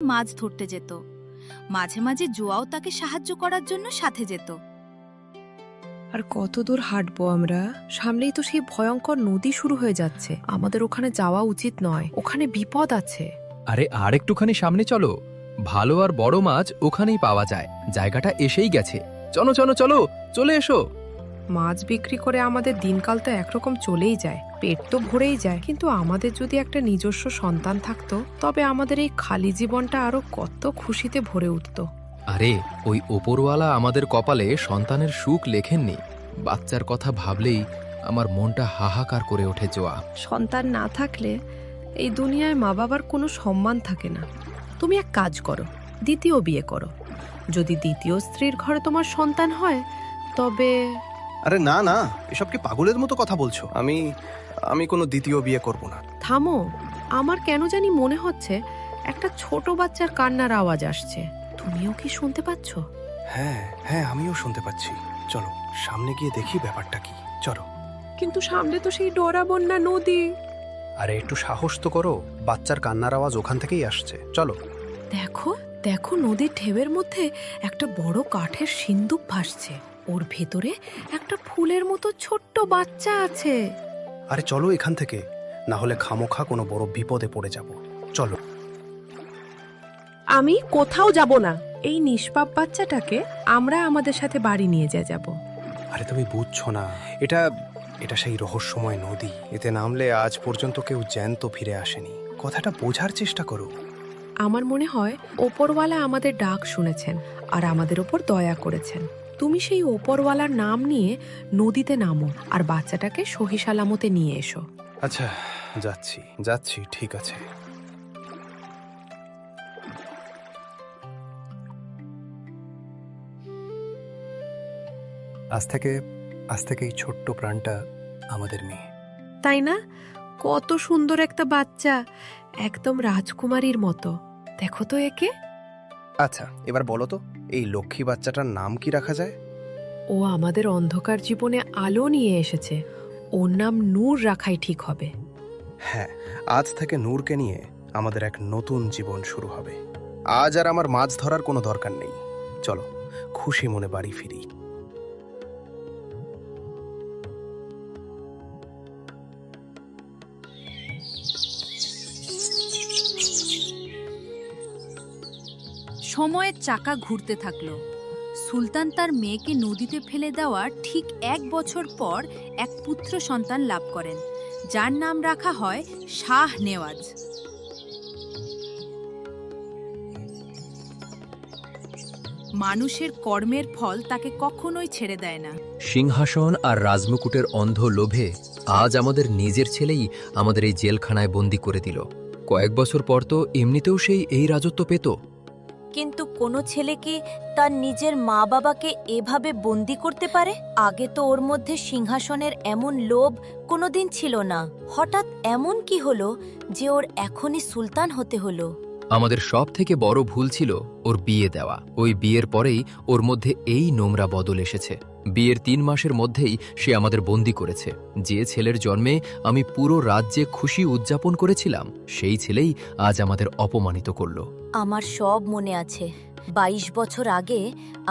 মাছ ধরতে যেত। মাঝে মাঝে জোয়াও তাকে সাহায্য করার জন্য সাথে যেত। আর কত দূর হাঁটবো আমরা? সামনেই তো সেই ভয়ঙ্কর নদী শুরু হয়ে যাচ্ছে। আমাদের ওখানে যাওয়া উচিত নয়, ওখানে বিপদ আছে। আরে আর একটুখানি সামনে চলো, ভালো আর বড় মাছ ওখানেই পাওয়া যায়। জায়গাটা এসেই গেছে। চলো চলো চলো, চলে এসো। মাছ বিক্রি করে আমাদের দিনকাল তো একরকম চলেই যায়, পেট তো ভরেই যায়, কিন্তু আমাদের যদি একটা নিজস্ব সন্তান থাকতো তবে আমাদের এই খালি জীবনটা আরো কত খুশিতে ভরে উঠত। আরে ওই ওপরওয়ালা আমাদের কপালে সন্তানের সুখ লেখেননি। বাচ্চার কথা ভাবলেই আমার মনটা হাহাকার করে ওঠে জোয়া। সন্তান না থাকলে এই দুনিয়ায় মা বাবার কোনো সম্মান থাকে না। তুমি এক কাজ করো, দ্বিতীয় বিয়ে করো। যদি দ্বিতীয় স্ত্রীর ঘরে তোমার সন্তান হয় তবে... আরে না না, এসব কি পাগলের মতো কথা বলছো? আমি কোনো দ্বিতীয় বিয়ে করব না। থামো, আমার কেন জানি মনে হচ্ছে একটা ছোট বাচ্চার কান্নার আওয়াজ আসছে। তুমিও কি শুনতে পাচ্ছ? হ্যাঁ হ্যাঁ, আমিও শুনতে পাচ্ছি। চলো সামনে গিয়ে দেখি ব্যাপারটা কি। চলো। কিন্তু সামনে তো সেই ডোরা বন্যা নদী। আরে একটু সাহস তো করো, বাচ্চার কান্নার আওয়াজ ওখান থেকেই আসছে। চলো। দেখো দেখো, নদীর ঢেউয়ের মধ্যে একটা বড় কাঠের সিন্দুক ভাসছে। ওর ভেতরে একটা ফুলের মতো ছোট্ট বাচ্চা আছে। আরে চলো এখান থেকে, না হলে খামোখা কোনো বড় বিপদে পড়ে যাব। চলো। আমি কোথাও যাব না। এই নিষ্পাপ বাচ্চাটাকে আমরা আমাদের সাথে বাড়ি নিয়ে যাব। আরে তুমি বুঝছো না, এটা এটা সেই রহস্যময় নদী। এতে নামলে আজ পর্যন্ত কেউ জ্যান্ত ফিরে আসেনি। কথাটা বোঝার চেষ্টা করো। আমার মনে হয় ওপরওয়ালা আমাদের ডাক শুনেছেন আর আমাদের ওপর দয়া করেছেন। তুমি সেই ওপরওয়ালার নাম নিয়ে নদীতে নামো আর বাচ্চাটাকে সহি সালামতে নিয়ে এসো। আচ্ছা, যাচ্ছি যাচ্ছি, ঠিক আছে। আজ থেকে এই ছোট্ট প্রাণটা আমাদের মেয়ে। তাই না? কত সুন্দর একটা বাচ্চা, একদম রাজকুমারীর মতো। দেখো তো একে। আচ্ছা এবার বলো তো, এই লক্ষ্মী বাচ্চাটার নাম কি রাখা যায়? ও আমাদের অন্ধকার জীবনে আলো নিয়ে এসেছে। ওর নাম নূর রাখাই ঠিক হবে। হ্যাঁ, আজ থেকে নূরকে নিয়ে আমাদের এক নতুন জীবন শুরু হবে। আজ আর আমার মাছ ধরার কোনো দরকার নেই। চলো খুশি মনে বাড়ি ফিরি। সময়ের চাকা ঘুরতে থাকলো। সুলতান তার মেয়েকে নদীতে ফেলে দেওয়ার ঠিক 1 বছর পর এক পুত্র সন্তান লাভ করেন, যার নাম রাখা হয় শাহ নেওয়াজ। মানুষের কর্মের ফল তাকে কখনোই ছেড়ে দেয় না। সিংহাসন আর রাজমুকুটের অন্ধ লোভে আজ আমাদের নিজের ছেলেই আমাদের এই জেলখানায় বন্দি করে দিল। কয়েক বছর পর তো এমনিতেও সেই এই রাজত্ব পেত। কিন্তু কোনো ছেলে কি তার নিজের মা বাবাকে এভাবে বন্দি করতে পারে? আগে তো ওর মধ্যে সিংহাসনের এমন লোভ কোনোদিন ছিল না। হঠাৎ এমন কি হলো যে ওর এখনই সুলতান হতে হলো? আমাদের সব থেকে বড় ভুল ছিল ওর বিয়ে দেওয়া। ওই বিয়ের পরেই ওর মধ্যে এই নোংরা বদল এসেছে। বিয়ের 3 মাসের মধ্যেই সে আমাদের বন্দি করেছে। যে ছেলের জন্মে আমি পুরো রাজ্যে খুশি উদযাপন করেছিলাম, সেই ছেলেই আজ আমাদের অপমানিত করল। আমার সব মনে আছে। 22 বছর আগে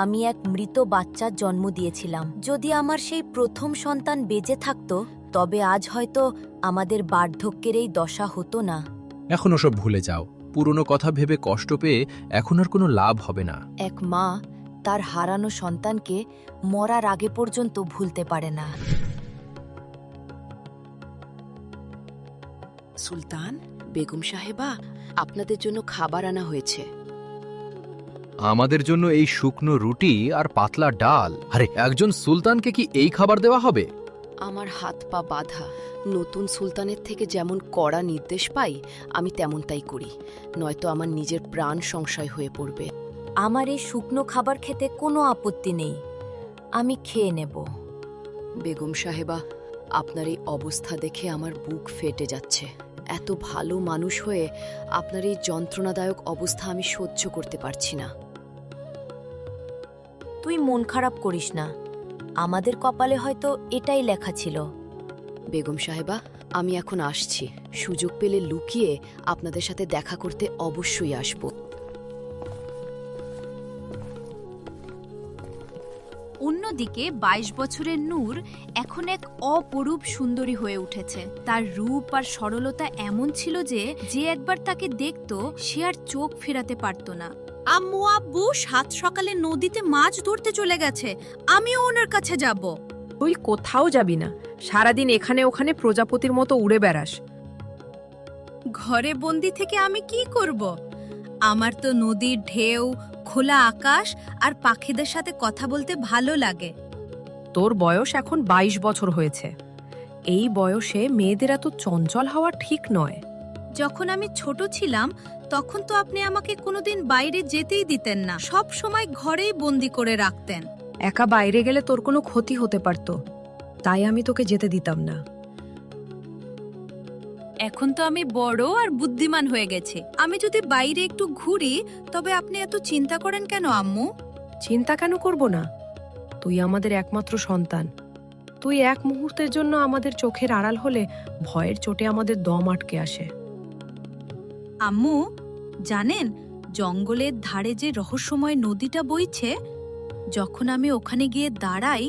আমি এক মৃত বাচ্চার জন্ম দিয়েছিলাম। যদি আমার সেই প্রথম সন্তান বেঁচে থাকতো তবে আজ হয়তো আমাদের বার্ধক্যের এই দশা হতো না। এখন ওসব ভুলে যাও। পুরনো কথা ভেবে কষ্ট পেয়ে এখন আর কোনো লাভ হবে না। এক মা তার হারানো সন্তানকে মরার আগে পর্যন্ত ভুলতে পারে না। সুলতান, বেগম সাহেবা, আপনাদের জন্য খাবার আনা হয়েছে। আমাদের জন্য এই শুকনো রুটি আর পাতলা ডাল? আরে একজন সুলতানকে কি এই খাবার দেওয়া হবে? আমার হাত পা বাঁধা। নতুন সুলতানের থেকে যেমন কড়া নির্দেশ পাই আমি তেমন তাই করি, নয়তো আমার নিজের প্রাণ সংশয় হয়ে পড়বে। আমার এই শুকনো খাবার খেতে কোনো আপত্তি নেই, আমি খেয়ে নেব। বেগম সাহেবা, আপনার এই অবস্থা দেখে আমার বুক ফেটে যাচ্ছে। এত ভালো মানুষ হয়ে আপনার এই যন্ত্রণাদায়ক অবস্থা আমি সহ্য করতে পারছি না। তুই মন খারাপ করিস না, আমাদের কপালে হয়তো এটাই লেখা ছিল। বেগম সাহেবা, আমি এখন আসছি। সুযোগ পেলে লুকিয়ে আপনাদের সাথে দেখা করতে অবশ্যই আসব। অন্যদিকে 22 বছরের নূর এখন এক অপরূপ সুন্দরী হয়ে উঠেছে। তার রূপ আর সরলতা এমন ছিল যে যে একবার তাকে দেখতো সে আর চোখ ফেরাতে পারত না। আম্মু আব্বু সাত সকালে নদীতে মাছ ধরতে চলে গেছে, আমিও ওনার কাছে যাব। তুই কোথাও যাবি না, সারাদিন এখানে ওখানে প্রজাপতির মতো উড়ে বেড়াস। ঘরে বন্দি থেকে আমি কি করব? আমার তো নদীর ঢেউ, খোলা আকাশ আর পাখিদের সাথে কথা বলতে ভালো লাগে। তোর বয়স এখন 22 বছর হয়েছে। এই বয়সে মেয়েদের এত চঞ্চল হওয়া ঠিক নয়। যখন আমি ছোট ছিলাম তখন তো আপনি আমাকে কোনোদিন বাইরে যেতেই দিতেন না, সব সময় ঘরেই বন্দি করে রাখতেন। একা বাইরে গেলে তোর কোনো ক্ষতি হতে পারত, তাই আমি তোকে যেতে দিতাম না। এখন তো আমি বড় আর বুদ্ধিমান হয়ে গেছি, আমি যদি বাইরে একটু ঘুরি তবে আপনি এত চিন্তা করেন কেন আম্মু? চিন্তা কেন করব না? তুই আমাদের একমাত্র সন্তান। তুই এক মুহূর্তের জন্য আমাদের চোখের আড়াল হলে ভয়ের চোটে আমাদের দম আটকে আসে। আম্মু জানেন, জঙ্গলের ধারে যে রহস্যময় নদীটা বইছে, যখন আমি ওখানে গিয়ে দাঁড়াই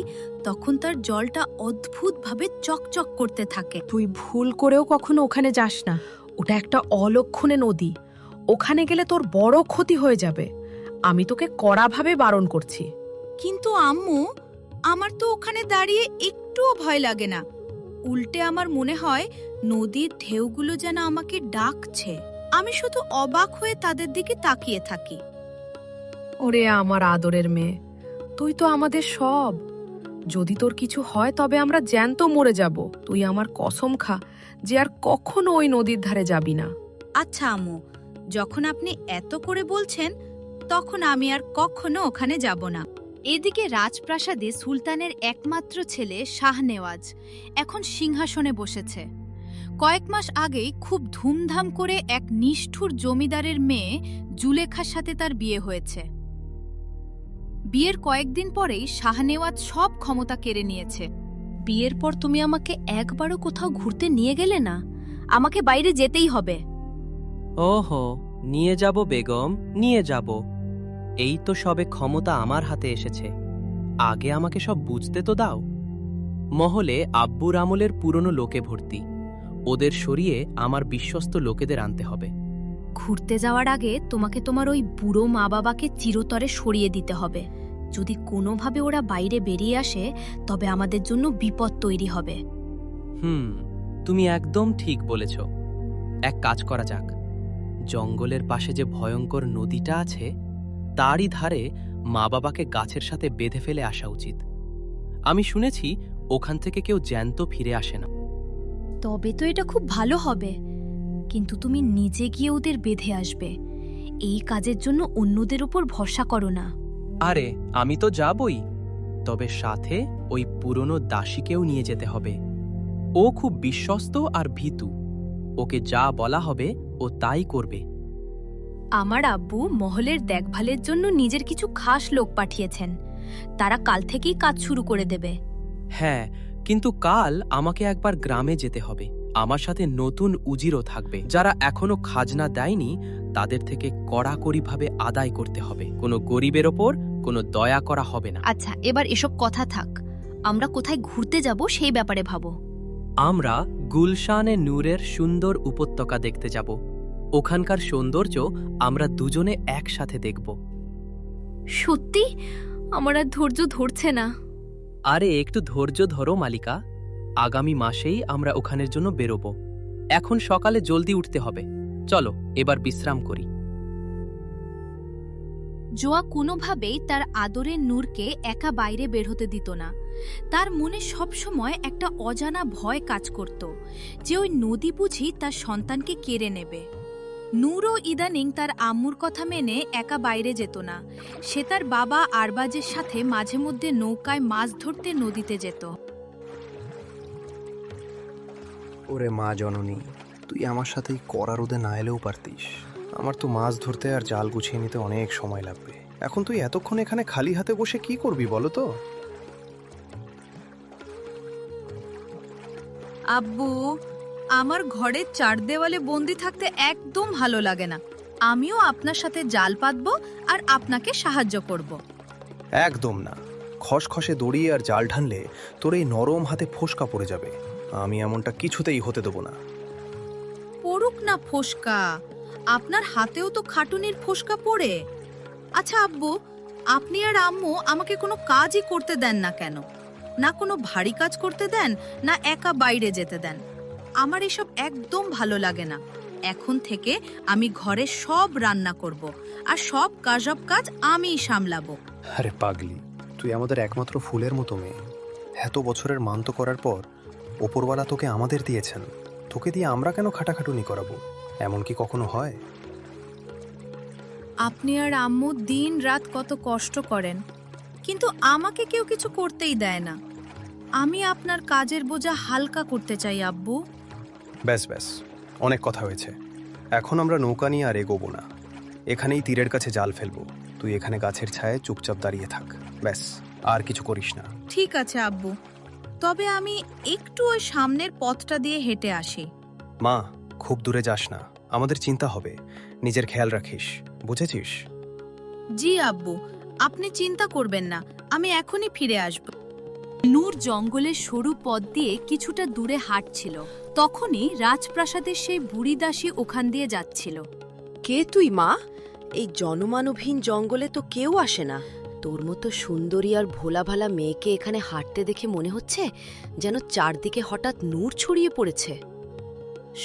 তখন তার জলটা অদ্ভুতভাবে চকচক করতে থাকে। তুই ভুল করেও কখনো ওখানে যাস না, ওটা একটা অলক্ষণে নদী। ওখানে গেলে তোর বড় ক্ষতি হয়ে যাবে। আমি তোকে কড়াভাবে বারণ করছি। কিন্তু আম্মু, আমার তো ওখানে দাঁড়িয়ে একটুও ভয় লাগে না, উল্টে আমার মনে হয় নদীর ঢেউগুলো যেন আমাকে ডাকছে। আমি শুধু অবাক হয়ে তাদের দিকে তাকিয়ে থাকি। ওরে আমার আদরের মেয়ে, তুই তো আমাদের সব। যদি তোর কিছু হয় তবে আমরা জ্যান্ত মরে যাব। তুই আমার কসম খা যে আর কখনো ওই নদীর ধারে যাবি না। আচ্ছা আম্মু, যখন আপনি এত করে বলছেন তখন আমি আর কখনো ওখানে যাব না। এদিকে রাজপ্রাসাদে সুলতানের একমাত্র ছেলে শাহনেওয়াজ এখন সিংহাসনে বসেছে। কয়েক মাস আগেই খুব ধুমধাম করে এক নিষ্ঠুর জমিদারের মেয়ে জুলেখার সাথে তার বিয়ে হয়েছে। বিয়ের কয়েকদিন পরেই শাহনেওয়াজ সব ক্ষমতা কেড়ে নিয়েছে। বিয়ের পর তুমি আমাকে একবারও কোথাও ঘুরতে নিয়ে গেলে না, আমাকে বাইরে যেতেই হবে। ওহো, নিয়ে যাব বেগম, নিয়ে যাব। এই তো সবে ক্ষমতা আমার হাতে এসেছে, আগে আমাকে সব বুঝতে তো দাও। মহলে আব্বুর আমলের পুরনো লোকে ভর্তি, ওদের সরিয়ে আমার বিশ্বস্ত লোকেদের আনতে হবে। ঘুরতে যাওয়ার আগে তোমাকে তোমার ওই বুড়ো মা বাবাকে চিরতরে সরিয়ে দিতে হবে। যদি কোনোভাবে ওরা বাইরে বেরিয়ে আসে তবে আমাদের জন্য বিপদ তৈরি হবে। তুমি একদম ঠিক বলেছ। এক কাজ করা যাক, জঙ্গলের পাশে যে ভয়ঙ্কর নদীটা আছে তারই ধারে মা বাবাকে গাছের সাথে বেঁধে ফেলে আসা উচিত। আমি শুনেছি ওখান থেকে কেউ জ্যান্ত ফিরে আসে না। তবে তো এটা খুব ভালো হবে, কিন্তু তুমি নিজে গিয়ে ওদের বেঁধে আসবে। এই কাজের জন্য অন্যদের উপর ভরসা করো না। আরে আমি তো যাবই, তবে সাথে ওই পুরনো দাসীকেও নিয়ে যেতে হবে। ও খুব বিশ্বস্ত আর ভীতু, ওকে যা বলা হবে ও তাই করবে। আমার আব্বু মহলের দেখভালের জন্য নিজের কিছু খাস লোক পাঠিয়েছেন, তারা কাল থেকেই কাজ শুরু করে দেবে। হ্যাঁ, কিন্তু কাল আমাকে একবার গ্রামে যেতে হবে। আমার সাথে নতুন উজিরও থাকবে, যারা এখনো খাজনা দেয়নি তাদের থেকে কড়াকড়িভাবে আদায় করতে হবে। কোনো গরিবের ওপর কোনো দয়া করা হবে না। আচ্ছা, এবার এসব কথা থাক, আমরা কোথায় ঘুরতে যাব সেই ব্যাপারে ভাবো। আমরা গুলশানে নূরের সুন্দর উপত্যকা দেখতে যাব। ওখানকার সৌন্দর্য আমরা দুজনে একসাথে দেখব। সত্যি আমার আর ধৈর্য ধরছে না। আরে একটু ধৈর্য ধরো মালিকা, আগামী মাসেই আমরা ওখানের জন্য বেরোব। এখন সকালে জলদি উঠতে হবে। চলো এবার বিশ্রাম করি। জোয়া কোনোভাবেই তার আদরের নূরকে একা বাইরে বের হতে দিত না। তার মনে সবসময় একটা অজানা ভয় কাজ করত যে ওই নদী বুঝি তার সন্তানকে কেড়ে নেবে। নূরও ইদানিং তার আম্মুর কথা মেনে একা বাইরে যেত না। সে তার বাবা আরবাজের সাথে মাঝে মধ্যে নৌকায় মাছ ধরতে নদীতে যেত। ওরে মা জননী, তুই আমার সাথে এই কড়া রোদে না এলেও পারতিস। আমার তো মাছ ধরতে আর জাল গুছিয়ে নিতে অনেক সময় লাগবে। এখন তুই এতক্ষণ এখানে খালি হাতে বসে কি করবি বলো তো? আব্বু, আমার ঘরের চার দেওয়ালে বন্দি থাকতে একদম ভালো লাগে না। আমিও আপনার সাথে জাল পাতবো আর আপনাকে সাহায্য করব। একদম না, খসখসে দড়ি আর জাল টানলে তোর এই নরম হাতে ফোসকা পড়ে যাবে। আমি এমনটা কিছুতেই হতে দেবো না। পড়ুক না ফোসকা, আপনার হাতেও তো খাটুনির ফোসকা পড়ে। আচ্ছা আব্বু, আপনি আর আম্মু আমাকে কোনো কাজই করতে দেন না কেন? না কোনো ভারী কাজ করতে দেন, না একা বাইরে যেতে দেন। আমার এসব একদম ভালো লাগে না। এখন থেকে আমি ঘরে সব রান্না করব আর সব কাজ আমিই সামলাবো। আরে পাগলি, তুই আমাদের একমাত্র ফুলের মতো মেয়ে। এত বছরের মান্ত করার পর ওপরওয়ালা তোকে আমাদের দিয়েছেন, তোকে দিয়ে আমরা কেন খাটাখাটুনি করাবো? এমন কি কখনো হয়? আপনি আর আম্মু দিন রাত কত কষ্ট করেন, কিন্তু আমাকে কেউ কিছু করতেই দেয় না। আমি আপনার কাজের বোঝা হালকা করতে চাই আব্বু। ব্যাস ব্যাস, অনেক কথা হয়েছে। এখন আমরা নৌকা নিয়ে আর এগোবো না। এখানেই তীরের কাছে জাল ফেলবো। তুই এখানে গাছের ছায়ায় চুপচাপ দাঁড়িয়ে থাক, ব্যাস, আর কিছু করিস না। ঠিক আছে আব্বু, তবে আমি একটু ওই সামনের পথটা দিয়ে হেঁটে আসি। মা, খুব দূরে যাস না, আমাদের চিন্তা হবে। নিজের খেয়াল রাখিস, বুঝেছিস? জি আব্বু, আপনি চিন্তা করবেন না, আমি এখনই ফিরে আসব। নূর জঙ্গলের সরু পথ দিয়ে কিছুটা দূরে হাঁটছিল। তখনই রাজপ্রাসাদের সেই বুড়ি দাসী ওখান দিয়ে যাচ্ছিল। কে তুই মা? এই জনমানবহীন জঙ্গলে তো কেউ আসে না। তোর মতো সুন্দরী আর ভোলাভালা মেয়েকে এখানে হাঁটতে দেখে মনে হচ্ছে যেন চারদিকে হঠাৎ নূর ছড়িয়ে পড়েছে।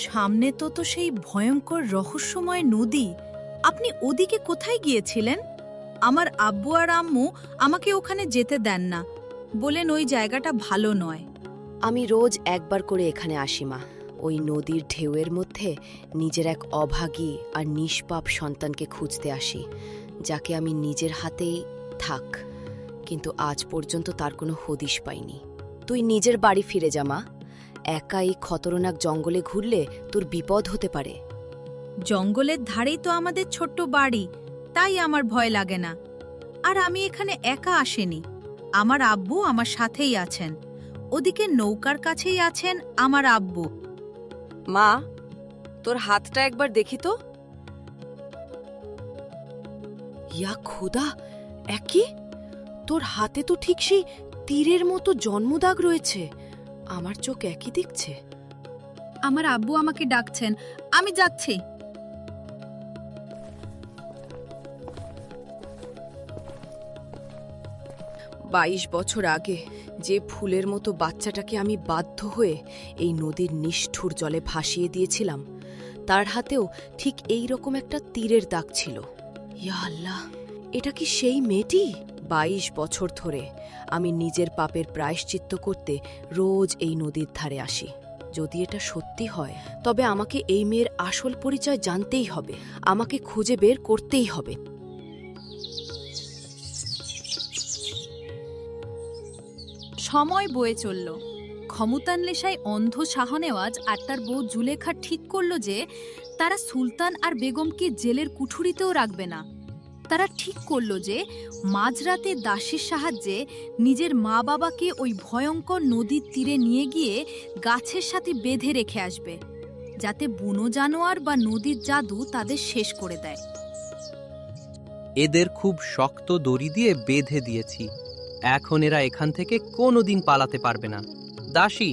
সামনে তো সেই ভয়ঙ্কর রহস্যময় নদী। আপনি ওদিকে কোথায় গিয়েছিলেন? আমার আব্বু আর আম্মু আমাকে ওখানে যেতে দেন না, বলেন ওই জায়গাটা ভালো নয়। আমি রোজ একবার করে এখানে আসি মা। ওই নদীর ঢেউয়ের মধ্যে নিজের এক অভাগী আর নিষ্পাপ সন্তানকে খুঁজতে আসি, যাকে আমি নিজের হাতেই থাক, কিন্তু আজ পর্যন্ত তার কোনো হদিশ পাইনি। তুই নিজের বাড়ি ফিরে যা মা। একা এই খতরনাক জঙ্গলে ঘুরলে তোর বিপদ হতে পারে। জঙ্গলের ধারেই তো আমাদের ছোট্ট বাড়ি, তাই আমার ভয় লাগে না। আর আমি এখানে একা আসিনি, আমার আব্বু আমার সাথেই আছেন। ওদিকে নৌকার কাছেই আছেন আমার আব্বু। মা, তোর হাতটা একবার দেখি তো। ইয়া খোদা, একই! তোর হাতে তো ঠিক সেই তীরের মতো জন্মদাগ রয়েছে। আমার চোখ একই দেখছে। আমার আব্বু আমাকে ডাকছেন, আমি যাচ্ছি। 22 বছর আগে যে ফুলের মতো বাচ্চাটাকে আমি বাধ্য হয়ে এই নদীর নিষ্ঠুর জলে ভাসিয়ে দিয়েছিলাম, তার হাতেও ঠিক এই রকম একটা তীরের দাগ ছিল। ইয়া আল্লাহ, এটা কি সেই মেয়েটি? 22 বছর ধরে আমি নিজের পাপের প্রায়শ্চিত্ত করতে রোজ এই নদীর ধারে আসি। যদি এটা সত্যি হয়, তবে আমাকে এই মেয়ের আসল পরিচয় জানতেই হবে, আমাকে খুঁজে বের করতেই হবে। সময় বয়ে চলল। ক্ষমতান নেশায় অন্ধ শাহনেওয়াজ আর তার বউ জুলেখা ঠিক করল যে তারা সুলতান আর বেগমকে জেলের কুঠুরিতেও রাখবে না। তারা ঠিক করল যে মাঝরাতে দাসীর সাহায্যে নিজের মা বাবাকে ওই ভয়ঙ্কর নদীর তীরে নিয়ে গিয়ে গাছের সাথে বেঁধে রেখে আসবে, যাতে বুনো জানোয়ার বা নদীর জাদু তাদের শেষ করে দেয়। এদের খুব শক্ত দড়ি দিয়ে বেঁধে দিয়েছি। এখন এরা এখান থেকে কোনোদিন পালাতে পারবে না। দাসী,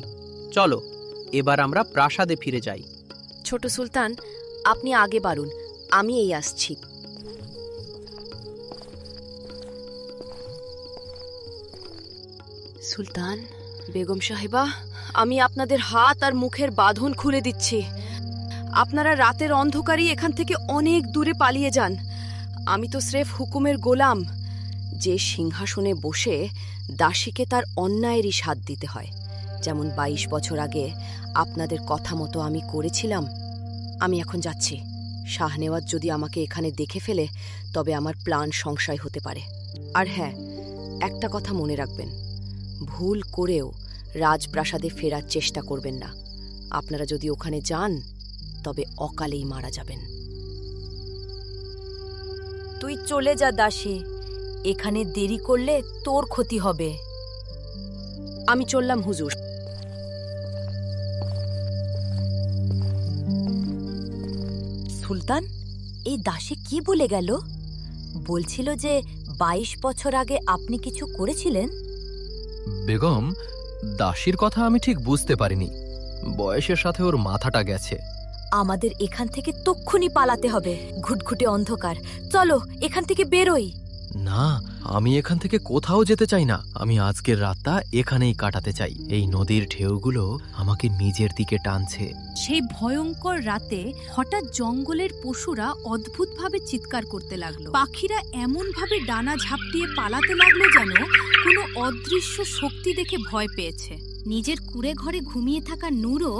চলো এবার আমরা প্রাসাদে ফিরে যাই। ছোট সুলতান, আপনি আগে বাড়ুন, আমি এই আসছি। সুলতান, বেগম সাহেবা, আমি আপনাদের হাত আর মুখের বাঁধন খুলে দিচ্ছি। আপনারা রাতের অন্ধকারেই এখান থেকে অনেক দূরে পালিয়ে যান। আমি তো স্রেফ হুকুমের গোলাম। যে সিংহাসনে বসে দাসীকে তার অন্যায়েরই স্বাদ দিতে হয়, যেমন 22 বছর আগে আপনাদের কথা মতো আমি করেছিলাম। আমি এখন যাচ্ছি। শাহনেওয়াজ যদি আমাকে এখানে দেখে ফেলে, তবে আমার প্ল্যান সংশয় হতে পারে। আর হ্যাঁ, একটা কথা মনে রাখবেন, ভুল করেও রাজপ্রাসাদে ফেরার চেষ্টা করবেন না। আপনারা যদি ওখানে যান, তবে অকালেই মারা যাবেন। তুই চলে যা দাসী, এখানে দেরি করলে তোর ক্ষতি হবে। আমি চললাম হুজুর। সুলতান, এই দাসী কি বলে গেল? বলছিল যে 22 বছর আগে আপনি কিছু করেছিলেন? বেগম, দাসীর কথা আমি ঠিক বুঝতে পারিনি। বয়সের সাথে ওর মাথাটা গেছে। আমাদের এখান থেকে তক্ষুনি পালাতে হবে। ঘুটঘুটে অন্ধকার, চলো এখান থেকে বেরোই। না, আমি এখান থেকে কোথাও যেতে চাই না। আমি আজকের রাতটা এখানেই কাটাতে চাই। এই নদীর ঢেউগুলো আমাকে নিজের দিকে টানছে। সেই ভয়ঙ্কর রাতে হঠাৎ জঙ্গলের পশুরা অদ্ভুতভাবে চিৎকার করতে লাগলো। পাখিরা এমনভাবে ডানা ঝাপটিয়ে পালাতে লাগলো যেন কোনো অদৃশ্য শক্তি দেখে ভয় পেয়েছে। নিজের কুঁড়ে ঘরে ঘুমিয়ে থাকা নূরও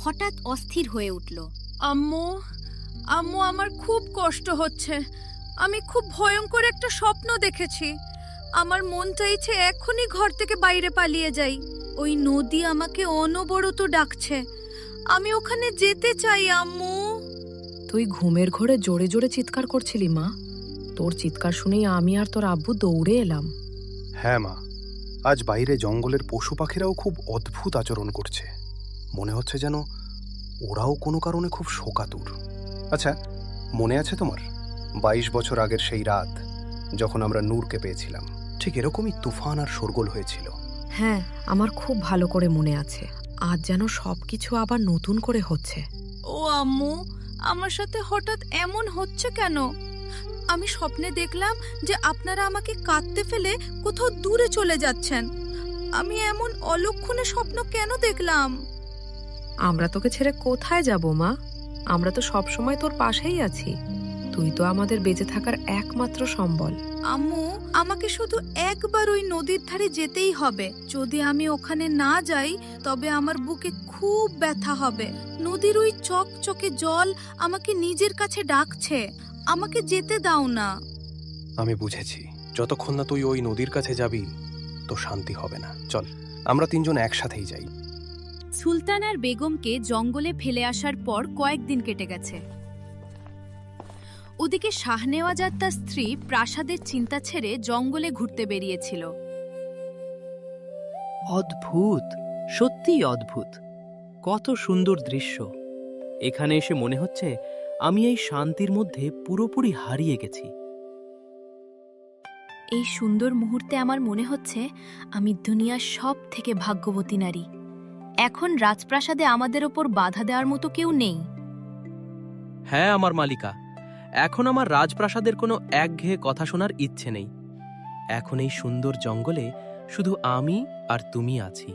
হঠাৎ অস্থির হয়ে উঠল। আম্মু, আম্মু, আমার খুব কষ্ট হচ্ছে। আমি খুব ভয়ঙ্কর একটা স্বপ্ন দেখেছি। আমার মন চাইছে এখনই ঘর থেকে বাইরে পালিয়ে যাই। ওই নদী আমাকে অনবরত ডাকছে। আমি ওখানে যেতে চাই আম্মু। তুই ঘুমের ঘরে জোরে জোরে চিৎকার করছিলি মা। তোর চিৎকার শুনেই আমি আর তোর আব্বু দৌড়ে এলাম। হ্যাঁ মা, আজ বাইরে জঙ্গলের পশু পাখিরাও খুব অদ্ভুত আচরণ করছে। মনে হচ্ছে যেন ওরাও কোনো কারণে খুব শোকাতুর। আচ্ছা, মনে আছে তোমার 22 বছর আগের সেই রাত যখন আমরা নূরকে পেয়েছিলাম? ঠিক এরকমই তুফান আর শোরগোল হয়েছিল। হ্যাঁ, আমার খুব ভালো করে মনে আছে। আজ যেন সবকিছু আবার নতুন করে হচ্ছে। ও আম্মু, আমার সাথে হঠাৎ এমন হচ্ছে কেন? আমি স্বপ্নে দেখলাম যে আপনারা আমাকে কাঁদতে ফেলে কোথাও দূরে চলে যাচ্ছেন। আমি এমন অলক্ষণে স্বপ্ন কেন দেখলাম? আমরা তোকে ছেড়ে কোথায় যাব মা? আমরা তো সব সময় তোর পাশেই আছি। তুই তো আমাদের বেঁচে থাকার একমাত্র সম্বল। আম্মু, আমাকে শুধু একবার ওই নদীর ধারে যেতেই হবে। যদি আমি ওখানে না যাই তবে আমার বুকে খুব ব্যথা হবে। নদীর ওই চকচকে জল আমাকে নিজের কাছে ডাকছে। আমাকে যেতে দাও না। আমি বুঝেছি, যতক্ষণ না তুই ওই নদীর কাছে যাবি তো শান্তি হবে না। চল, আমরা তিনজন একসাথেই যাই। সুলতান আর বেগমকে জঙ্গলে ফেলে আসার পর কয়েকদিন কেটে গেছে। ওদিকে শাহনেওয়াজ আর তার স্ত্রী প্রাসাদের চিন্তা ছেড়ে জঙ্গলে ঘুরতে বেরিয়েছিল। অদ্ভুত, সত্যিই অদ্ভুত। কত সুন্দর দৃশ্য। এখানে এসে মনে হচ্ছে আমি এই শান্তির মধ্যে পুরোপুরি হারিয়ে গেছি। এই সুন্দর মুহূর্তে আমার মনে হচ্ছে আমি দুনিয়ার সব থেকে ভাগ্যবতী নারী। এখন রাজপ্রাসাদে আমাদের ওপর বাধা দেওয়ার মতো কেউ নেই। হ্যাঁ আমার মালিকা, এখন আমার রাজপ্রাসাদের কোনো একঘেয়ে কথা শোনার ইচ্ছে নেই। এখন এই সুন্দর জঙ্গলে শুধু আমি আর তুমি আছি।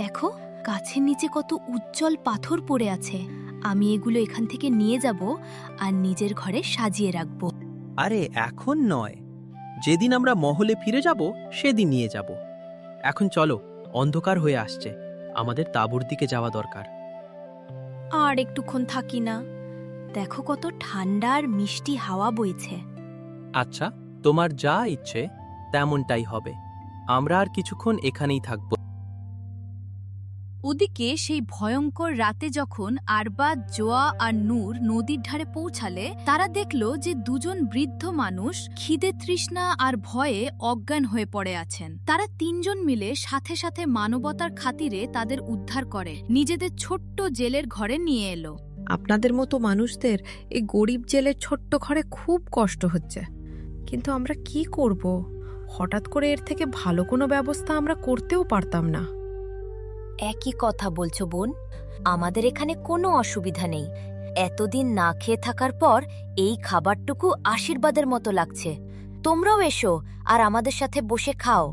দেখো, গাছের নিচে কত উজ্জ্বল পাথর পড়ে আছে। আমি এগুলো এখান থেকে নিয়ে যাব আর নিজের ঘরে সাজিয়ে রাখব। আরে এখন নয়, যেদিন আমরা মহলে ফিরে যাব সেদিন নিয়ে যাব। এখন চলো, অন্ধকার হয়ে আসছে, আমাদের তাঁবুর দিকে যাওয়া দরকার। আর একটুক্ষণ থাকি না? দেখো কত ঠান্ডা আর মিষ্টি হাওয়া বইছে। আচ্ছা, তোমার যা ইচ্ছে তেমনটাই হবে। আমরা আর কিছুক্ষণ এখানেই থাকব। ওদিকে সেই ভয়ঙ্কর রাতে যখন আরবাজ, জোয়া আর নূর নদীর ধারে পৌঁছালে, তারা দেখল যে দুজন বৃদ্ধ মানুষ খিদে, তৃষ্ণা আর ভয়ে অজ্ঞান হয়ে পড়ে আছেন। তারা তিনজন মিলে সাথে সাথে মানবতার খাতিরে তাদের উদ্ধার করে নিজেদের ছোট্ট জেলের ঘরে নিয়ে এলো। আপনাদের মতো মানুষদের এই গরিব জেলের ছোট্ট ঘরে খুব কষ্ট হচ্ছে, কিন্তু আমরা কি করব? হঠাৎ করে এর থেকে ভালো কোনো ব্যবস্থা আমরা করতেও পারতাম না। একই কথা বলছো বোন, আমাদের এখানে কোনো অসুবিধা নেই। এতদিন না খেয়ে থাকার পর এই খাবারটুকু আশীর্বাদের মতো লাগছে। তোমরাও এসো আর আমাদের সাথে বসে খাও।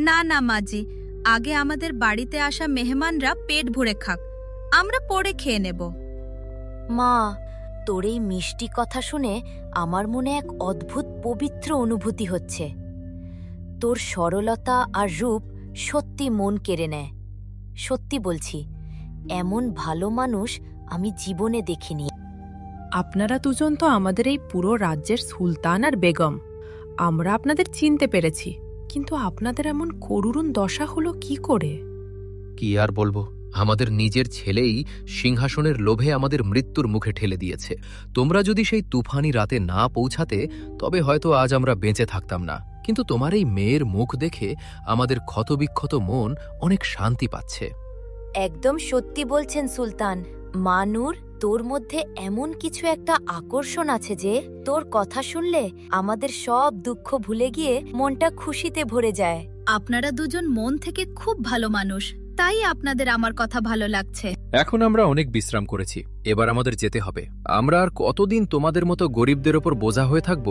না না মাজি, আগে আমাদের বাড়িতে আসা মেহমানরা পেট ভরে খাক, আমরা পরে খেয়ে নেব। মা, তোর এই মিষ্টি কথা শুনে আমার মনে এক অদ্ভুত পবিত্র অনুভূতি হচ্ছে। তোর সরলতা আর রূপ সত্যি মন কেড়ে নেয়। সত্যি বলছি, এমন ভালো মানুষ আমি জীবনে দেখিনি। আপনারা দুজন তো আমাদের এই পুরো রাজ্যের সুলতান আর বেগম। আমরা আপনাদের চিনতে পেরেছি, কিন্তু আপনাদের এমন করুণ দশা হলো কি করে? কি আর বলবো, আমাদের নিজের ছেলেই সিংহাসনের লোভে আমাদের মৃত্যুর মুখে ঠেলে দিয়েছে। তোমরা যদি সেই তুফানি রাতে না পৌঁছাতে তবে হয়তো আজ আমরা বেঁচে থাকতাম না। কিন্তু তোমার এই মেয়ের মুখ দেখে আমাদের ক্ষতবিক্ষত মন অনেক শান্তি পাচ্ছে। একদম সত্যি বলছেন সুলতান। মানুর, তোর মধ্যে এমন কিছু একটা আকর্ষণ আছে যে তোর কথা শুনলে আমাদের সব দুঃখ ভুলে গিয়ে মনটা খুশিতে ভরে যায়। আপনারা দুজন মন থেকে খুব ভালো মানুষ, তাই আপনাদের আমার কথা ভালো লাগছে। এখন আমরা অনেক বিশ্রাম করেছি, এবার আমাদের যেতে হবে। আমরা আর কতদিন তোমাদের মতো গরিবদের ওপর বোঝা হয়ে থাকব?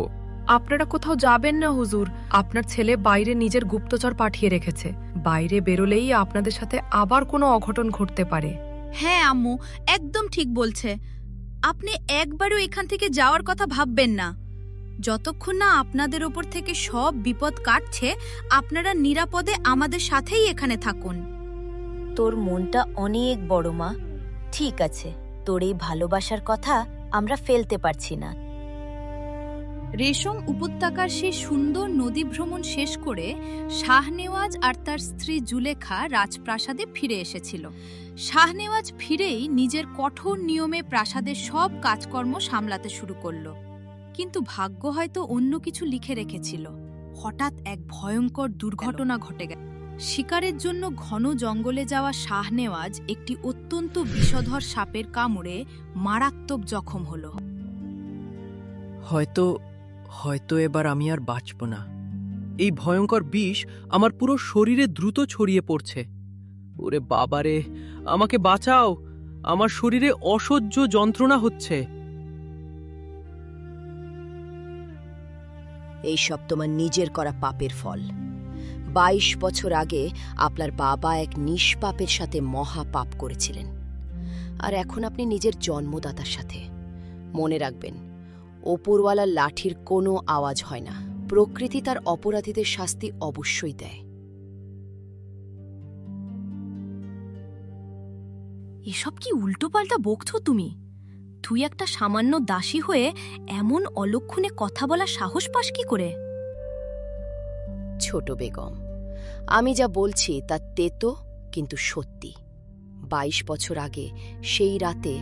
আপনারা কোথাও যাবেন না হুজুর। আপনার ছেলে বাইরে নিজের গুপ্তচর পাঠিয়ে রেখেছে। বাইরে বেরোলেই আপনাদের সাথে আবার কোনো অঘটন ঘটতে পারে। হ্যাঁ আম্মু, একদম ঠিক বলছে। আপনি একবারও এখান থেকে যাওয়ার কথা ভাববেন না। যতক্ষণ না আপনাদের ওপর থেকে সব বিপদ কাটছে, আপনারা নিরাপদে আমাদের সাথেই এখানে থাকুন। তোর মনটা অনেক বড় মা। ঠিক আছে, তোর এই ভালোবাসার কথা আমরা ফেলতে পারছি না। রেশম উপত্যকার সেই সুন্দর নদী ভ্রমণ শেষ করে শাহনেওয়াজ আর তার স্ত্রী জুলেখা রাজপ্রাসাদে ফিরে এসেছিল। শাহনেওয়াজ ফিরেই নিজের কঠোর নিয়মে প্রাসাদের সব কাজকর্ম সামলাতে শুরু করলো। কিন্তু ভাগ্য হয়তো অন্য কিছু লিখে রেখেছিল। হঠাৎ এক ভয়ঙ্কর দুর্ঘটনা ঘটে গেল। শিকারের জন্য ঘন জঙ্গলে যাওয়া শাহনেওয়াজ একটি অত্যন্ত বিষধর সাপের কামড়ে মারাত্মক জখম হল। হয়তো এবার আমি আর বাঁচব না। এই ভয়ঙ্কর বিষ আমার পুরো শরীরে দ্রুত ছড়িয়ে পড়ছে। ওরে বাবারে, আমাকে বাঁচাও! আমার শরীরে অসহ্য যন্ত্রণা হচ্ছে। এইসব তোমার নিজের করা পাপের ফল। 22 বছর আগে আপনার বাবা এক নিষ্পাপের সাথে মহা পাপ করেছিলেন, আর এখন আপনি নিজের জন্মদাতার সাথে। মনে রাখবেন, ওপরওয়ালার লাঠির কোনো আওয়াজ হয় না। প্রকৃতি তার অপরাধীদের শাস্তি অবশ্যই দেয়। এসব কি উল্টোপাল্টা বকছো তুমি? তুই একটা সামান্য দাসী হয়ে এমন অলক্ষণে কথা বলা সাহস পাস কি করে? ছোট বেগম, আমি যা বলছি তা তেতো কিন্তু সত্যি। 22 বছর আগে সেই রাতে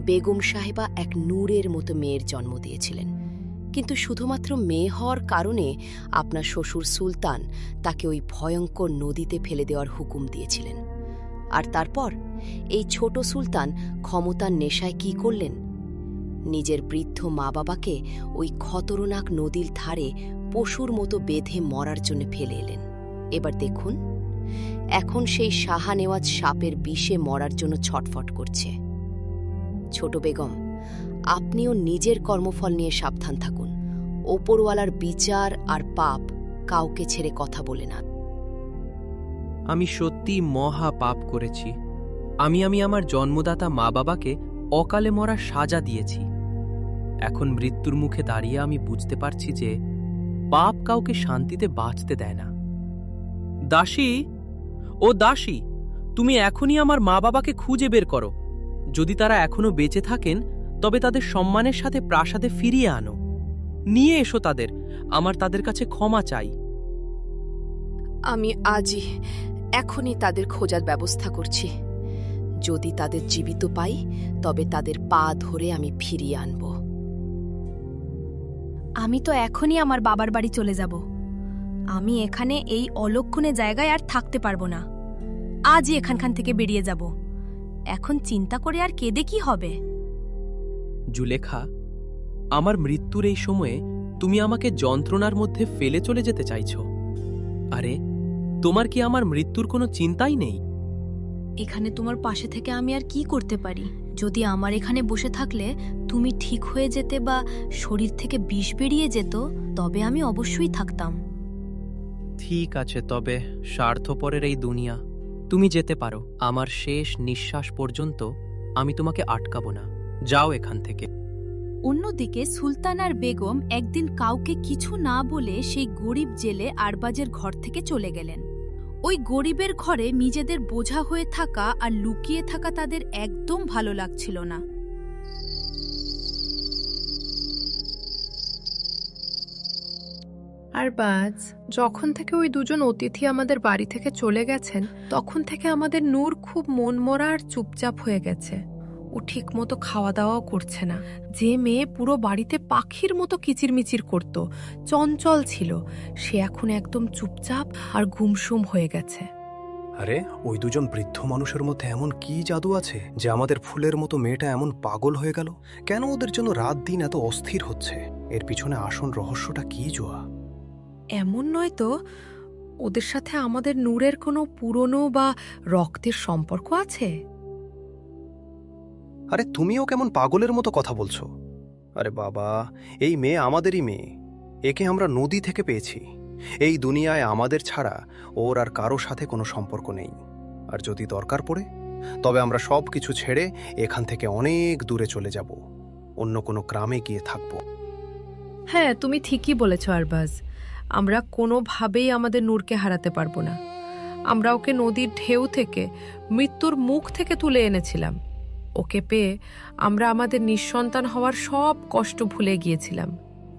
বেগম সাহেবা এক নূরের মতো মেয়ের জন্ম দিয়েছিলেন, কিন্তু শুধুমাত্র মেয়ে হওয়ার কারণে আপনার শ্বশুর সুলতান তাকে ওই ভয়ঙ্কর নদীতে ফেলে দেওয়ার হুকুম দিয়েছিলেন। আর তারপর এই ছোট সুলতান ক্ষমতার নেশায় কি করলেন? নিজের বৃদ্ধ মা বাবাকে ওই খতরনাক নদীর ধারে পশুর মতো বেঁধে মরার জন্য ফেলে এলেন। এবার দেখুন, এখন সেই শাহনেওয়াজ সাপের বিষে মরার জন্য ছটফট করছে। ছোট বেগম, আপনিও নিজের কর্মফল নিয়ে সাবধান থাকুন। ওপরওয়ালার বিচার আর পাপ কাউকে ছেড়ে কথা বলে না। আমি সত্যি মহা পাপ করেছি। আমি আমার জন্মদাতা মা বাবাকে অকালে মরার সাজা দিয়েছি। এখন মৃত্যুর মুখে দাঁড়িয়ে আমি বুঝতে পারছি যে পাপ কাউকে শান্তিতে বাঁচতে দেয় না। দাসী, ও দাসী, তুমি এখনই আমার মা বাবাকে খুঁজে বের করো। যদি তারা এখনো বেঁচে থাকেন, তবে তাদের সম্মানের সাথে প্রাসাদে ফিরিয়ে আনো। নিয়ে এসো তাদের। আমার তাদের কাছে ক্ষমা চাই। আমি আজই এখনই তাদের খোঁজার ব্যবস্থা করছি। যদি তাদের জীবিত পাই, তবে তাদের পা ধরে আমি ফিরিয়ে আনব। আমি তো এখনই আমার বাবার বাড়ি চলে যাব। আমি এখানে এই অলক্ষণে জায়গায় আর থাকতে পারবো না। আজই এখানখান থেকে বেরিয়ে যাব। এখন চিন্তা করে আর কেঁদে কি হবে? জুলেখা, আমার মৃত্যুর এই সময়ে তুমি আমাকে যন্ত্রণার মধ্যে ফেলে চলে যেতে চাইছ? আরে, তোমার কি আমার মৃত্যুর কোনো চিন্তাই নেই? এখানে তোমার পাশে থেকে আমি আর কি করতে পারি? যদি আমার এখানে বসে থাকলে তুমি ঠিক হয়ে যেতে বা শরীর থেকে বিষ বেরিয়ে যেত, তবে আমি অবশ্যই থাকতাম। ঠিক আছে, তবে স্বার্থপরের এই দুনিয়া। তুমি যেতে পারো। আমার শেষ নিঃশ্বাস পর্যন্ত আমি তোমাকে আটকাবো না। যাও এখান থেকে। অন্যদিকে সুলতান আর বেগম একদিন কাউকে কিছু না বলে সেই গরিব জেলে আরবাজের ঘর থেকে চলে গেলেন। ওই গরিবের ঘরে নিজেদের বোঝা হয়ে থাকা আর লুকিয়ে থাকা তাদের একদম ভালো লাগছিল না। আরবাজ, যখন থেকে ওই দুজন অতিথি আমাদের বাড়ি থেকে চলে গেছেন, তখন থেকে আমাদের নূর খুব মনমরা আর চুপচাপ হয়ে গেছে। ও ঠিক মতো খাওয়া দাওয়াও করছে না। যে মেয়ে পুরো বাড়িতে পাখির মতো কিচিরমিচির করত, চঞ্চল ছিল, সে এখন একদম চুপচাপ আর গুমসুম হয়ে গেছে। আরে ওই দুজন বৃদ্ধ মানুষের মধ্যে এমন কি জাদু আছে যে আমাদের ফুলের মতো মেয়েটা এমন পাগল হয়ে গেল? কেন ওদের জন্য রাত দিন এত অস্থির হচ্ছে? এর পিছনে আসল রহস্যটা কি জোয়া? এমন নয় তো ওদের সাথে আমাদের নূরের কোনো পুরনো বা রক্তের সম্পর্ক আছে? আরে তুমিও কেমন পাগলের মতো কথা বলছো? আরে বাবা, এই মেয়ে আমাদেরই মেয়ে। একে আমরা নদী থেকে পেয়েছি। এই দুনিয়ায় আমাদের ছাড়া ওর আর কারো সাথে কোনো সম্পর্ক নেই। আর যদি দরকার পড়ে তবে আমরা সব কিছু ছেড়ে এখান থেকে অনেক দূরে চলে যাব, অন্য কোনো গ্রামে গিয়ে থাকব। হ্যাঁ, তুমি ঠিকই বলেছ আরবাজ। আমরা কোনোভাবেই আমাদের নূরকে হারাতে পারবো না। আমরা ওকে নদীর ঢেউ থেকে, মৃত্যুর মুখ থেকে তুলে এনেছিলাম। ওকে পেয়ে আমরা আমাদের নিঃসন্তান হওয়ার সব কষ্ট ভুলে গিয়েছিলাম।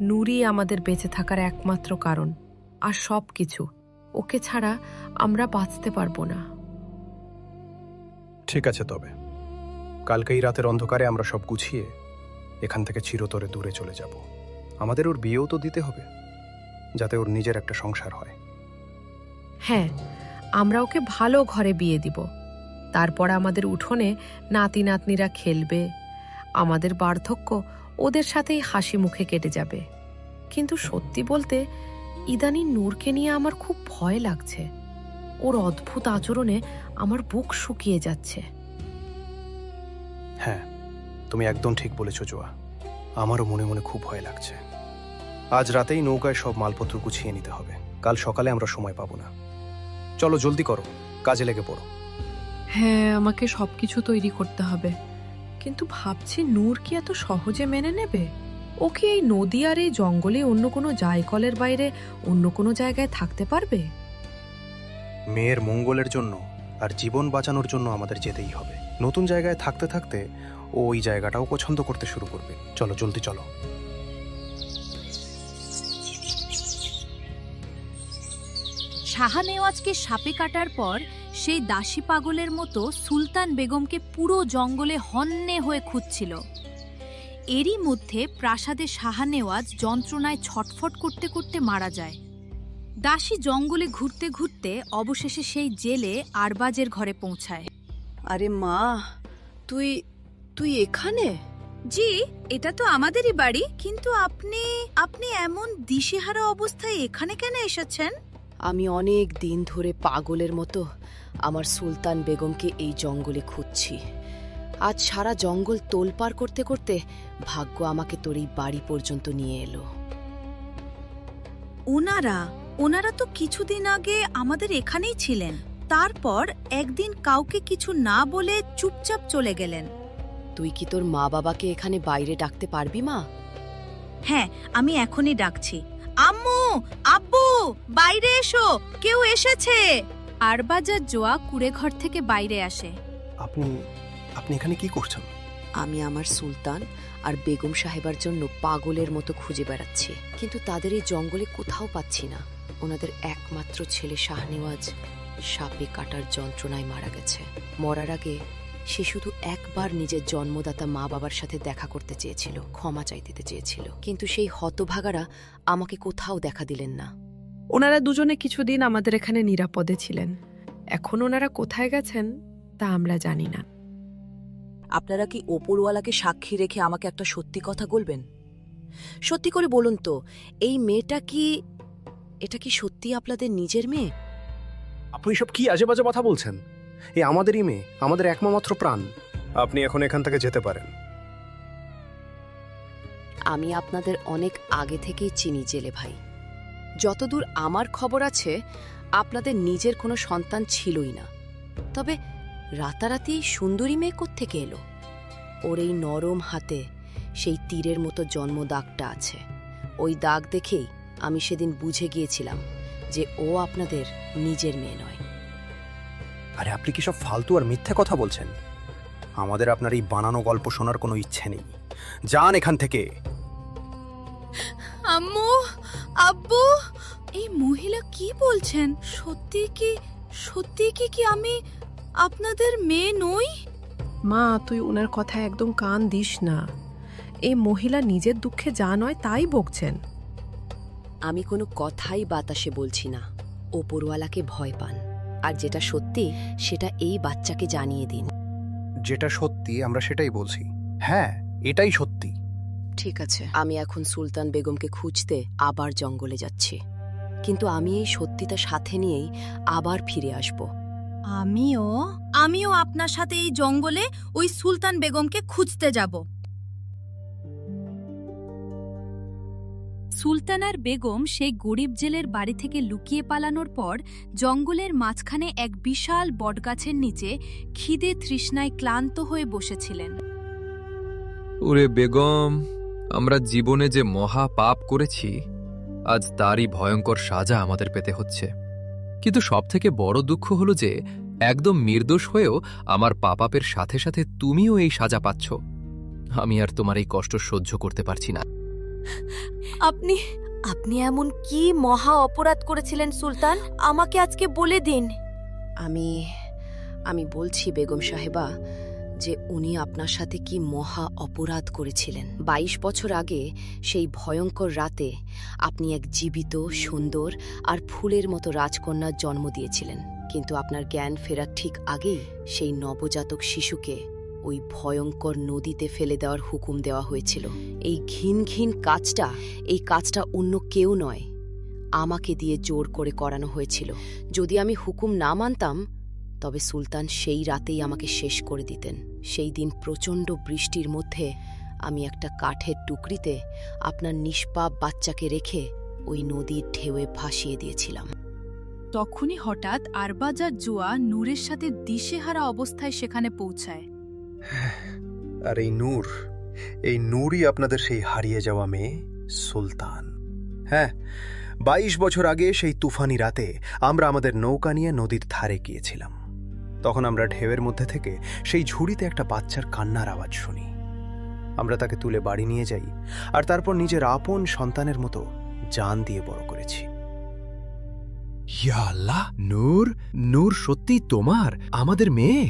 নূরই আমাদের বেঁচে থাকার একমাত্র কারণ, আর সব কিছু। ওকে ছাড়া আমরা বাঁচতে পারবো না। ঠিক আছে, তবে কালকেই রাতের অন্ধকারে আমরা সব গুছিয়ে এখান থেকে চিরতরে দূরে চলে যাব। আমাদের ওর বিয়েও তো দিতে হবে, যাতে ওর নিজের একটা সংসার হয়। হ্যাঁ, আমরা ওকে ভালো ঘরে বিয়ে দিব। তারপর আমাদের উঠোনে নাতি নাতনিরা খেলবে। আমাদের বার্ধক্য ওদের সাথেই হাসি মুখে কেটে যাবে। কিন্তু সত্যি বলতে ইদানিং নূরকে নিয়ে আমার খুব ভয় লাগছে। ওর অদ্ভুত আচরণে আমার বুক শুকিয়ে যাচ্ছে। হ্যাঁ, তুমি একদম ঠিক বলেছ জোয়া। আমারও মনে মনে খুব ভয় লাগছে। আজ রাতেই নৌকায় সব মালপত্র গুছিয়ে নিতে হবে। কাল সকালে আমরা সময় পাবো না। চলো জলদি করো, কাজে লেগে পড়ো। হ্যাঁ, আমাকে সবকিছু তৈরি করতে হবে। কিন্তু ভাবছি নূর কি এত সহজে মেনে নেবে? ও কি এই নদী আর এই জঙ্গলে অন্য কোনো জায়কলের বাইরে অন্য কোনো জায়গায় থাকতে পারবে? মেয়ের মঙ্গলের জন্য আর জীবন বাঁচানোর জন্য আমাদের যেতেই হবে। নতুন জায়গায় থাকতে থাকতে ও ওই জায়গাটাও পছন্দ করতে শুরু করবে। চলো জলদি চলো। শাহনেওয়াজকে সাপে কাটার পর সেই দাসী পাগলের মতো সুলতান বেগমকে পুরো জঙ্গলে হন্যে হয়ে খুঁজছিল। এরই মধ্যে প্রাসাদে শাহনেওয়াজ যন্ত্রণায় ছটফট করতে করতে মারা যায়। দাসী জঙ্গলে ঘুরতে ঘুরতে অবশেষে সেই জেলে আরবাজের ঘরে পৌঁছায়। আরে মা, তুই তুই এখানে? জি, এটা তো আমাদেরই বাড়ি, কিন্তু আপনি এমন দিশেহারা অবস্থায় এখানে কেন এসেছেন? আমি অনেক দিন ধরে পাগলের মতো আমার সুলতান বেগমকে এই জঙ্গলে খুঁজছি। আজ সারা জঙ্গল তোলপাড় করতে করতে ভাগ্য আমাকে তোর এই বাড়ি পর্যন্ত নিয়ে এলো। ওনারা তো কিছুদিন আগে আমাদের এখানেই ছিলেন। তারপর একদিন কাউকে কিছু না বলে চুপচাপ চলে গেলেন। তুই কি তোর মা বাবাকে এখানে বাইরে ডাকতে পারবি মা? হ্যাঁ, আমি এখনই ডাকছি। আম্মু, আব্বু, বাইরে এসো, কেউ এসেছে। আরবাজ আর জোয়া কুড়ে ঘর থেকে বাইরে আসে। আপনি এখানে কি করছেন? আমি আমার সুলতান আর বেগম সাহেবার জন্য পাগলের মতো খুঁজে বেড়াচ্ছি, কিন্তু তাদের এই জঙ্গলে কোথাও পাচ্ছি না। ওনাদের একমাত্র ছেলে শাহনেওয়াজ সাপে কাটার যন্ত্রণায় মারা গেছে। মরার আগে সে শুধু একবার নিজের জন্মদাতা মা বাবার সাথে দেখা করতে চেয়েছিল, ক্ষমা চাইতে চেয়েছিল, কিন্তু সেই হতভাগারা আমাকে কোথাও দেখা দিলেন না। ওনারা দুজনে কিছুদিন আমাদের এখানে নিরাপদে ছিলেন। এখন ওনারা কোথায় গেছেন তা আমরা জানি না। আপনারা কি ওপরওয়ালাকে সাক্ষী রেখে আমাকে একটা সত্যি কথা বলবেন? সত্যি করে বলুন তো, এই মেয়েটা কি, এটা কি সত্যি আপনাদের নিজের মেয়ে? আপনি সব কি আজে বাজে কথা বলছেন? এ আমাদেরই মেয়ে, আমাদের একমাত্র প্রাণ। আপনি এখন এখান থেকে যেতে পারেন। আমি আপনাদের অনেক আগে থেকেই চিনি জেলে ভাই। যতদূর আমার খবর আছে আপনাদের নিজের কোনো সন্তান ছিলই না। তবে রাতারাতি সুন্দরী মেয়ে কোত্থেকে এলো? ওর এই নরম হাতে সেই তীরের মতো জন্ম দাগটা আছে। ওই দাগ দেখেই আমি সেদিন বুঝে গিয়েছিলাম যে ও আপনাদের নিজের মেয়ে নয়। আরে আপনি কি সব ফালতু আর মিথ্যে কথা বলছেন? আমাদের আপনার এই বানানো গল্প শোনার কোনো ইচ্ছে নেই। যান এখান থেকে। আম্মু, আব্বু, এই মহিলা কি বলছেন? সত্যি কি আমি আপনাদের মেয়ে নই? মা, তুই ওনার কথা একদম কান দিস না। এই মহিলা নিজের দুঃখে যা নয় তাই বকছেন। আমি কোনো কথাই বাতাসে বলছি না। ওপরওয়ালাকে ভয় পান। আর যেটা সত্যি সেটা এই বাচ্চাকে জানিয়ে দিন। যেটা সত্যি আমরা সেটাই বলছি। হ্যাঁ, এটাই সত্যি। ঠিক আছে, আমি এখন সুলতান বেগমকে খুঁজতে আবার জঙ্গলে যাচ্ছি, কিন্তু আমি এই সত্যিটা সাথে নিয়েই আবার ফিরে আসব। আমিও আপনার সাথে এই জঙ্গলে ওই সুলতান বেগমকে খুঁজতে যাব। সুলতানার বেগম সেই গরিব জেলের বাড়ি থেকে লুকিয়ে পালানোর পর জঙ্গলের মাঝখানে এক বিশাল বটগাছের নিচে খিদে তৃষ্ণায় ক্লান্ত হয়ে বসেছিলেন। ওরে বেগম, আমরা জীবনে যে মহা পাপ করেছি, আজ তারই ভয়ঙ্কর সাজা আমাদের পেতে হচ্ছে। কিন্তু সবথেকে বড় দুঃখ হলো যে একদম নির্দোষ হয়েও আমার পাপাপের সাথে সাথে তুমিও এই সাজা পাচ্ছ। আমি আর তোমার এই কষ্ট সহ্য করতে পারছি না। আপনি আপনি এমন কি মহা অপরাধ করেছিলেন সুলতান? আমাকে আজকে বলে দিন। আমি বলছি বেগম সাহেবা যে উনি আপনার সাথে কি মহা অপরাধ করেছিলেন। 22 বছর আগে সেই ভয়ঙ্কর রাতে আপনি এক জীবিত, সুন্দর আর ফুলের মতো রাজকন্যার জন্ম দিয়েছিলেন, কিন্তু আপনার জ্ঞান ফেরার ঠিক আগেই সেই নবজাতক শিশুকে ওই ভয়ঙ্কর নদীতে ফেলে দেওয়ার হুকুম দেওয়া হয়েছিল। এই ঘিন কাজটা অন্য কেউ নয়, আমাকে দিয়ে জোর করে করানো হয়েছিল। যদি আমি হুকুম না মানতাম তবে সুলতান সেই রাতেই আমাকে শেষ করে দিতেন। সেই দিন প্রচণ্ড বৃষ্টির মধ্যে আমি একটা কাঠের টুকরিতে আপনার নিষ্পাপ বাচ্চাকে রেখে ওই নদীর ঢেউয়ে ভাসিয়ে দিয়েছিলাম। তখনই হঠাৎ আরবাজ আর জুয়া নূরের সাথে দিশেহারা অবস্থায় সেখানে পৌঁছায়। আর এই নূরই আপনাদের সেই হারিয়ে যাওয়া মেয়ে সুলতান। হ্যাঁ, 22 বছর আগে সেই তুফানি রাতে আমরা আমাদের নৌকা নিয়ে নদীর ধারে গিয়েছিলাম। তখন আমরা ঢেউয়ের মধ্যে থেকে সেই ঝুড়িতে একটা বাচ্চার কান্নার আওয়াজ শুনি। আমরা তাকে তুলে বাড়ি নিয়ে যাই আর তারপর নিজের আপন সন্তানের মতো জান দিয়ে বড় করেছি। ইয়া আল্লাহ, নূর সত্যি তোমার, আমাদের মেয়ে?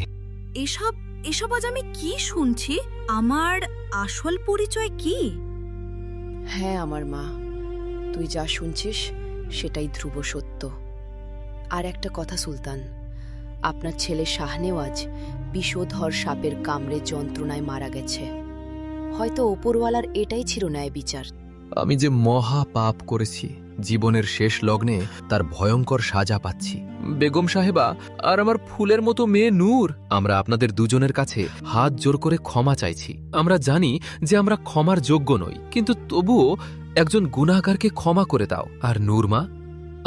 এসব আজ আমি কি শুনছি? আমার আসল পরিচয় কি? হ্যাঁ আমার মা, তুই যা শুনছিস সেটাই ধ্রুব সত্য। আর একটা কথা সুলতান, আপনার ছেলে শাহনেওয়াজ বিষধর সাপের কামড়ে যন্ত্রণায় মারা গেছে। হয়তো ওপরওয়ালার এটাই ছিল ন্যায় বিচার। আমি যে মহা পাপ করেছি, জীবনের শেষ লগ্নে তার ভয়ঙ্কর সাজা পাচ্ছি। বেগম সাহেবা আর আমার ফুলের মতো মেয়ে নূর, আমরা আপনাদের দুজনের কাছে হাত জোর করে ক্ষমা চাইছি। আমরা জানি যে আমরা ক্ষমার যোগ্য নই, কিন্তু তবুও একজন গুনাহগারকে ক্ষমা করে দাও। আর নূর মা,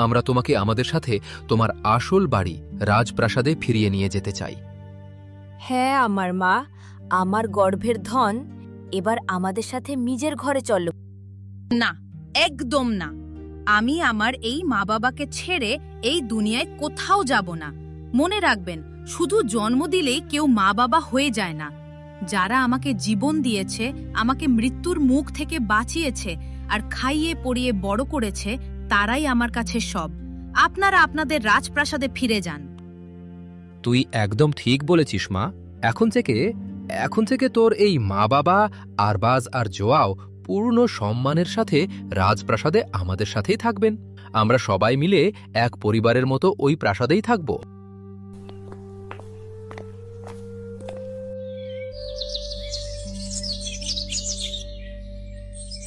আমরা তোমাকে আমাদের সাথে তোমার আসল বাড়ি রাজপ্রাসাদে ফিরিয়ে নিয়ে যেতে চাই। হ্যাঁ আমার মা, আমার গর্ভের ধন এবার আমাদের সাথে নিজের ঘরে চলো। না, একদম না। আমি আমার এই মা বাবাকে ছেড়ে এই দুনিয়ায় কোথাও যাব না। মনে রাখবেন, শুধু জন্ম দিলেই কেউ মা বাবা হয়ে যায় না। যারা আমাকে জীবন দিয়েছে, আমাকে মৃত্যুর মুখ থেকে বাঁচিয়েছে আর খাইয়ে পরিয়ে বড় করেছে, তারাই আমার কাছে সব। আপনারা আপনাদের রাজপ্রাসাদে ফিরে যান। তুই একদম ঠিক বলেছিস মা। এখন থেকে তোর এই মা বাবা আরবাজ আর জোয়াও পূর্ণ সম্মানের সাথে রাজপ্রাসাদে আমাদের সাথেই থাকবেন। আমরা সবাই মিলে এক পরিবারের মতো ওই প্রাসাদেই থাকব।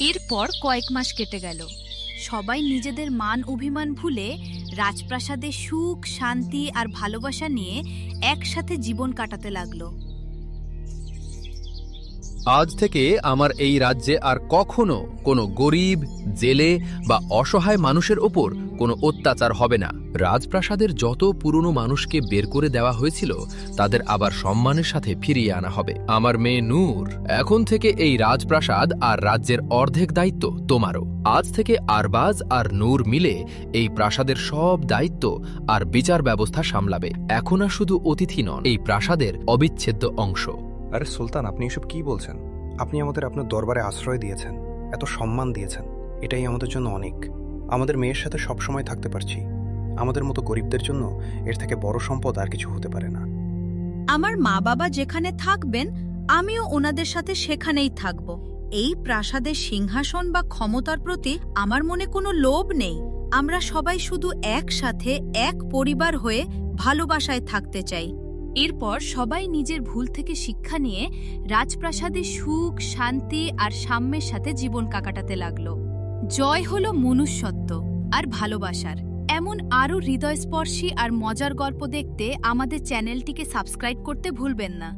এরপর কয়েক মাস কেটে গেল। সবাই নিজেদের মান অভিমান ভুলে রাজপ্রাসাদে সুখ, শান্তি আর ভালোবাসা নিয়ে একসাথে জীবন কাটাতে লাগলো। আজ থেকে আমার এই রাজ্যে আর কখনো কোনো গরিব, জেলে বা অসহায় মানুষের ওপর কোনো অত্যাচার হবে না। রাজপ্রাসাদের যত পুরনো মানুষকে বের করে দেওয়া হয়েছিল তাদের আবার সম্মানের সাথে ফিরিয়ে আনা হবে। আমার মেয়ে নূর, এখন থেকে এই রাজপ্রাসাদ আর রাজ্যের অর্ধেক দায়িত্ব তোমারও। আজ থেকে আরবাজ আর নূর মিলে এই প্রাসাদের সব দায়িত্ব আর বিচার ব্যবস্থা সামলাবে। এখন আর শুধু অতিথি নন, এই প্রাসাদের অবিচ্ছেদ্য অংশ। আরে সুলতান, আপনি এসব কি বলছেন? আপনি আমাদের আপনার দরবারে আশ্রয় দিয়েছেন, এত সম্মান দিয়েছেন, এটাই আমাদের জন্য অনেক। আমাদের মেয়ের সাথে সবসময় থাকতে পারছি। আমাদের মতো গরিবদের জন্য এর থেকে বড় সম্পদ আর কিছু হতে পারে না। আমার মা বাবা যেখানে থাকবেন, আমিও ওনাদের সাথে সেখানেই থাকব। এই প্রাসাদের সিংহাসন বা ক্ষমতার প্রতি আমার মনে কোনো লোভ নেই। আমরা সবাই শুধু একসাথে এক পরিবার হয়ে ভালোবাসায় থাকতে চাই। এরপর সবাই নিজের ভুল থেকে শিক্ষা নিয়ে রাজপ্রাসাদে সুখ, শান্তি আর সাম্যের সাথে জীবন কাটাতে লাগলো। জয় হলো মনুষ্যত্ব আর ভালোবাসার। এমন আরও হৃদয়স্পর্শী আর মজার গল্প দেখতে আমাদের চ্যানেলটিকে সাবস্ক্রাইব করতে ভুলবেন না।